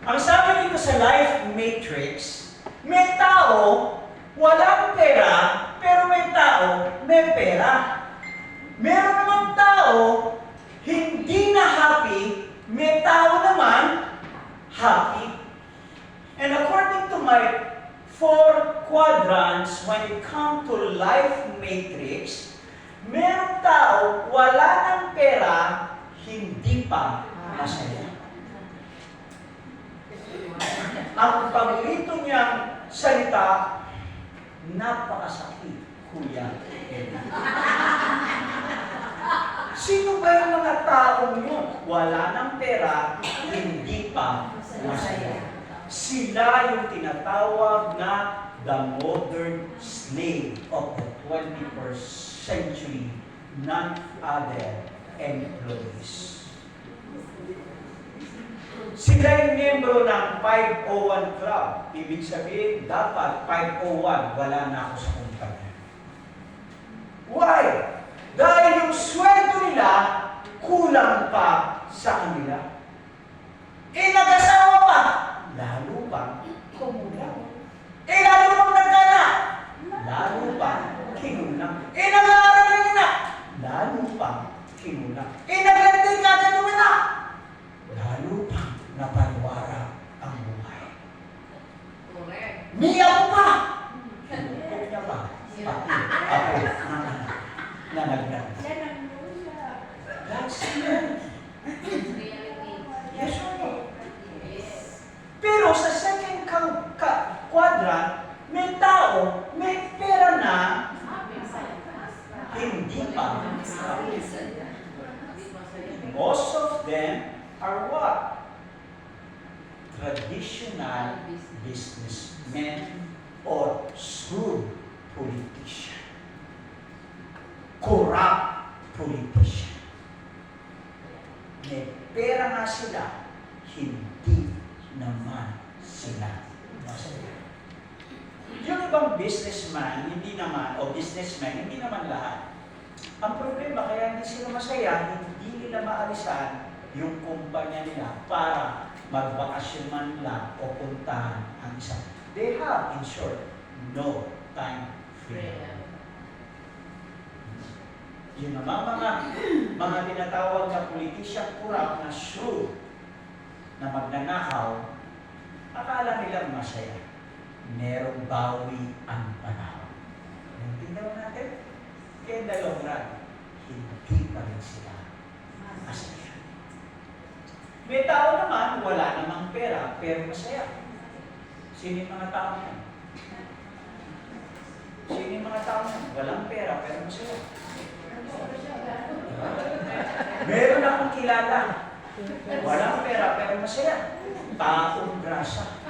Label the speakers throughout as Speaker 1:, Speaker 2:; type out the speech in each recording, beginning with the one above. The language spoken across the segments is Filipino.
Speaker 1: Ang sabi dito sa Life Matrix, may tao, walang pera, pero may tao, may pera. Meron namang tao, hindi na happy, may tao naman, happy. And according to my 4 quadrants, when it comes to Life Matrix, meron tao, wala ng pera, hindi pa masaya. Ang paborito niyang salita, napakasakit, Kuya Eddie. Sino ba yung mga taong yun? Wala ng pera, hindi pa masaya. Sila yung tinatawag na the modern slave of the 21st century, none other employees. Sila yung miyembro ng 501 Club. Ibig sabihin, dapat 501, wala na ako sa kumpanya. Why? Dahil yung sweldo nila, kulang pa sa kanila. Nag-asawa pa, lalo pa kumulang. Lalo pang nagkaanak, lalo pa kinulang. Nag-aaral na nila, lalo pa kinulang. Naglanding ka na tumina, lalo pa napaniwara ang buhay. Niya ko pa, kinukot niya pa, pati ako na nagdag. That's it. Yes or no? Pero sa second quadrant, may tao, may pera na, hindi pa. Most of them are what? Traditional businessmen or shrewd politician. Corrupt politician. May pera nga sila, hindi naman sila masaya. Yung ibang businessman, hindi naman, o businessman, hindi naman lahat. Ang problema, kaya hindi sila masaya, hindi nila maalisan yung kumpanya nila para magbakasyon man lang o puntahan ang isa. They have, in short, no time freedom. Yun naman mga tinatawag na politisyang kurap na shrewd na magnanakaw, akala nilang masaya. Merong bawi ang panahon. Naintindihan natin? Kaya dalawang run, hindi pa rin sila masaya. May tao naman, wala namang pera, pero masaya. Sino yung mga tao yan? Sino yung mga tao yan? Walang pera, pero masaya. Meron akong kilala. Walang pera, pero masaya. Taong grasa.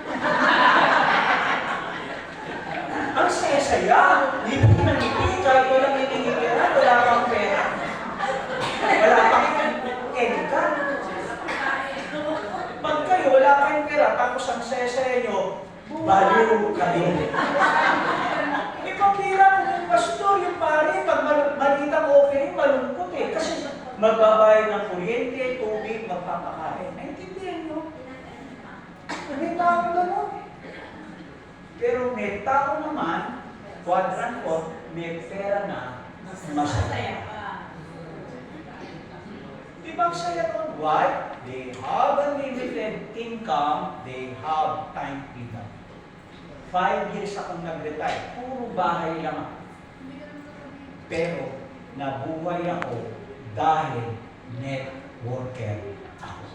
Speaker 1: Ang saya-saya. Ngiti na ngiti, kahit walang ngiti-ngiti, wala kang pera. Wala kang income. Pag kayo, wala kayong pera, tapos ang saya-saya nyo, baliw ka din. Ipapira mo yung pastor, yung pare, pag malitang offering, malungkot eh. Kasi magbabayad ng kuryente, tubig, magpapakain. Naintindihan nyo? May tao gano'n. Pero may tao naman, quadrant 4, may pera na masaya. Di ba ang saya doon? Why? They have unlimited income, they have time freedom. 5 years akong nag-retire, puro bahay lang ako. Pero nabuhay ako dahil networker ako.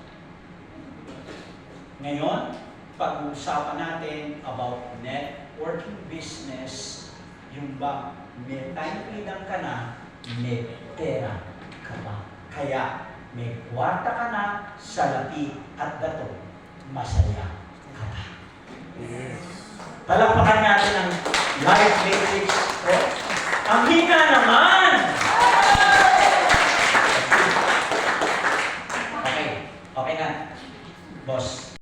Speaker 1: Ngayon, pag-uusapan natin about networking business, yung ba may time freedom ka na, may pera ka ba? Kaya may kwarta ka na sa lapi at dato, masaya ka ba? Yes. Palakpakan natin ang Life Matrix. Ang hina naman